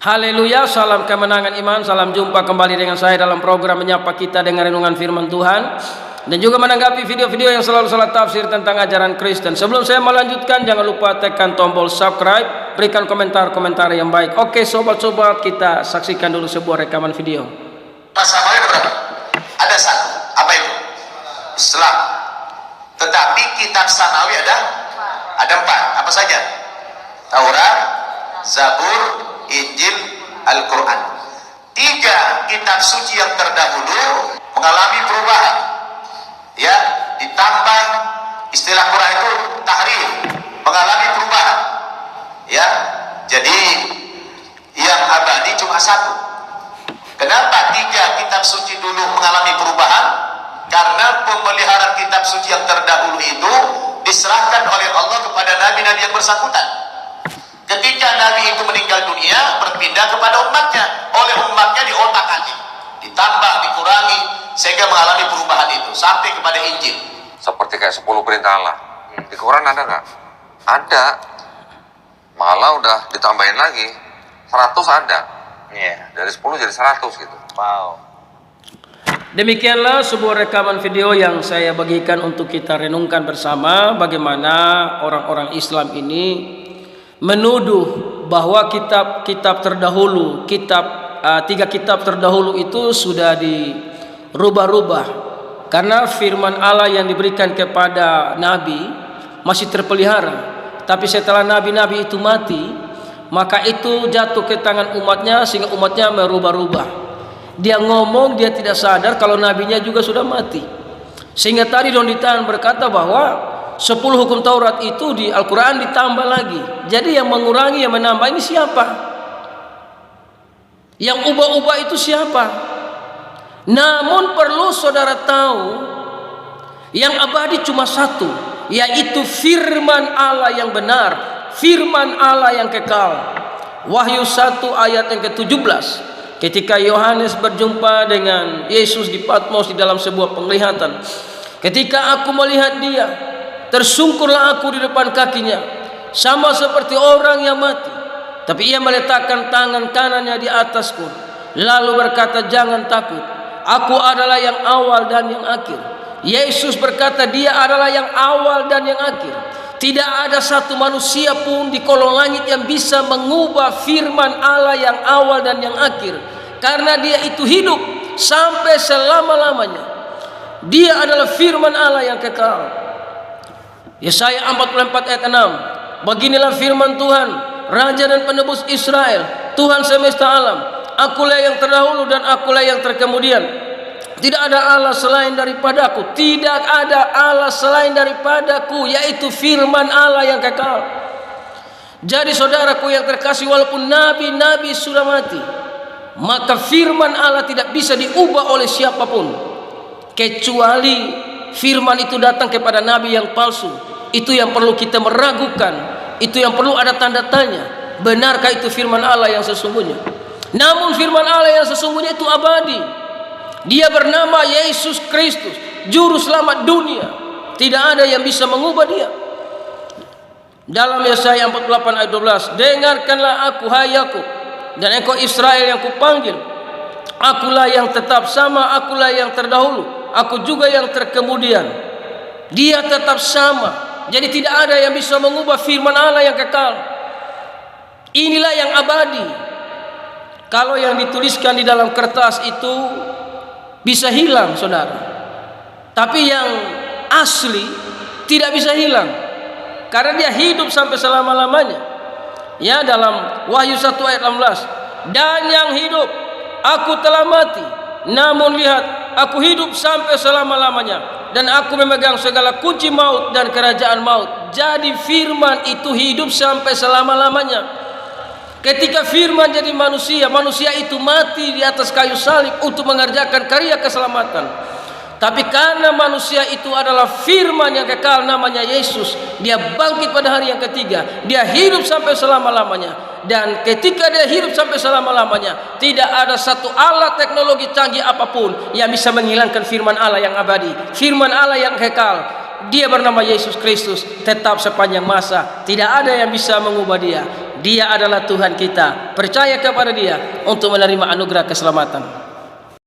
Haleluya, salam kemenangan iman, salam jumpa kembali dengan saya dalam program Menyapa Kita dengan Renungan Firman Tuhan, dan juga menanggapi video-video yang selalu salah tafsir tentang ajaran Kristen. Sebelum saya melanjutkan, jangan lupa tekan tombol subscribe, berikan komentar-komentar yang baik. Oke sobat-sobat, kita saksikan dulu sebuah rekaman video. Pasalnya berapa? Ada satu. Apa itu? Islam. Tetapi kitab samawi ada 4. Apa saja? Taurat, Zabur, Injil, Al-Quran. 3 kitab suci yang terdahulu mengalami perubahan, ya, ditambah. Istilah Quran itu tahrif, mengalami perubahan, ya. Jadi yang abadi cuma 1. Kenapa 3 kitab suci dulu mengalami perubahan? Karena pemeliharaan kitab suci yang terdahulu itu diserahkan oleh Allah kepada nabi-nabi yang bersangkutan. Ketika Nabi itu meninggal dunia, berpindah kepada umatnya. Oleh umatnya diotak-atik, ditambah, dikurangi, sehingga mengalami perubahan itu sampai kepada Injil. Seperti kayak 10 perintah Allah. Di Quran ada nggak? Ada. Malah udah ditambahin lagi. 100 ada. Iya. Dari 10 jadi 100 gitu. Wow. Demikianlah sebuah rekaman video yang saya bagikan untuk kita renungkan bersama, bagaimana orang-orang Islam ini menuduh bahwa kitab-kitab terdahulu, 3 kitab terdahulu itu sudah dirubah-rubah, karena firman Allah yang diberikan kepada Nabi masih terpelihara. Tapi setelah Nabi-Nabi itu mati, maka itu jatuh ke tangan umatnya, sehingga umatnya merubah-rubah. Dia ngomong, dia tidak sadar kalau nabinya juga sudah mati, sehingga tadi Don Ditan berkata bahwa 10 hukum Taurat itu di Al-Quran ditambah lagi. Jadi yang mengurangi, yang menambah ini siapa? Yang ubah-ubah itu siapa? Namun perlu saudara tahu, yang abadi cuma 1, yaitu firman Allah yang benar, firman Allah yang kekal. Wahyu 1 ayat yang ke-17, ketika Yohanes berjumpa dengan Yesus di Patmos di dalam sebuah penglihatan, ketika aku melihat dia, tersungkurlah aku di depan kakinya, sama seperti orang yang mati. Tapi ia meletakkan tangan kanannya di atasku, lalu berkata, jangan takut, aku adalah yang awal dan yang akhir. Yesus berkata, dia adalah yang awal dan yang akhir. Tidak ada satu manusia pun di kolong langit yang bisa mengubah firman Allah yang awal dan yang akhir, karena dia itu hidup sampai selama-lamanya. Dia adalah firman Allah yang kekal. Yesaya 44 ayat 6. Beginilah firman Tuhan, Raja dan Penebus Israel, Tuhan semesta alam. Akulah yang terdahulu dan akulah yang terkemudian. Tidak ada Allah selain daripadaku. Tidak ada Allah selain daripadaku, yaitu firman Allah yang kekal. Jadi saudaraku yang terkasih, walaupun nabi-nabi sudah mati, maka firman Allah tidak bisa diubah oleh siapapun, kecuali firman itu datang kepada nabi yang palsu. Itu yang perlu kita meragukan, itu yang perlu ada tanda tanya, benarkah itu firman Allah yang sesungguhnya? Namun firman Allah yang sesungguhnya itu abadi. Dia bernama Yesus Kristus, juru selamat dunia. Tidak ada yang bisa mengubah dia. Dalam Yesaya 48 ayat 12, dengarkanlah aku, hai Yakub, dan engkau Israel yang kupanggil. Akulah yang tetap sama, akulah yang terdahulu, aku juga yang terkemudian. Dia tetap sama. Jadi tidak ada yang bisa mengubah firman Allah yang kekal. Inilah yang abadi. Kalau yang dituliskan di dalam kertas itu bisa hilang, saudara. Tapi yang asli tidak bisa hilang, karena dia hidup sampai selama-lamanya. Ya, dalam Wahyu 1 ayat 16, dan yang hidup, aku telah mati, namun lihat, aku hidup sampai selama-lamanya, dan aku memegang segala kunci maut dan kerajaan maut. Jadi firman itu hidup sampai selama-lamanya. Ketika firman jadi manusia, manusia itu mati di atas kayu salib untuk mengerjakan karya keselamatan. Tapi karena manusia itu adalah firman yang kekal, namanya Yesus, dia bangkit pada hari yang ketiga, dia hidup sampai selama-lamanya. Dan ketika dia hidup sampai selama-lamanya, tidak ada satu alat teknologi canggih apapun yang bisa menghilangkan firman Allah yang abadi, firman Allah yang kekal. Dia bernama Yesus Kristus, tetap sepanjang masa, tidak ada yang bisa mengubah dia. Dia adalah Tuhan kita. Percaya kepada Dia untuk menerima anugerah keselamatan.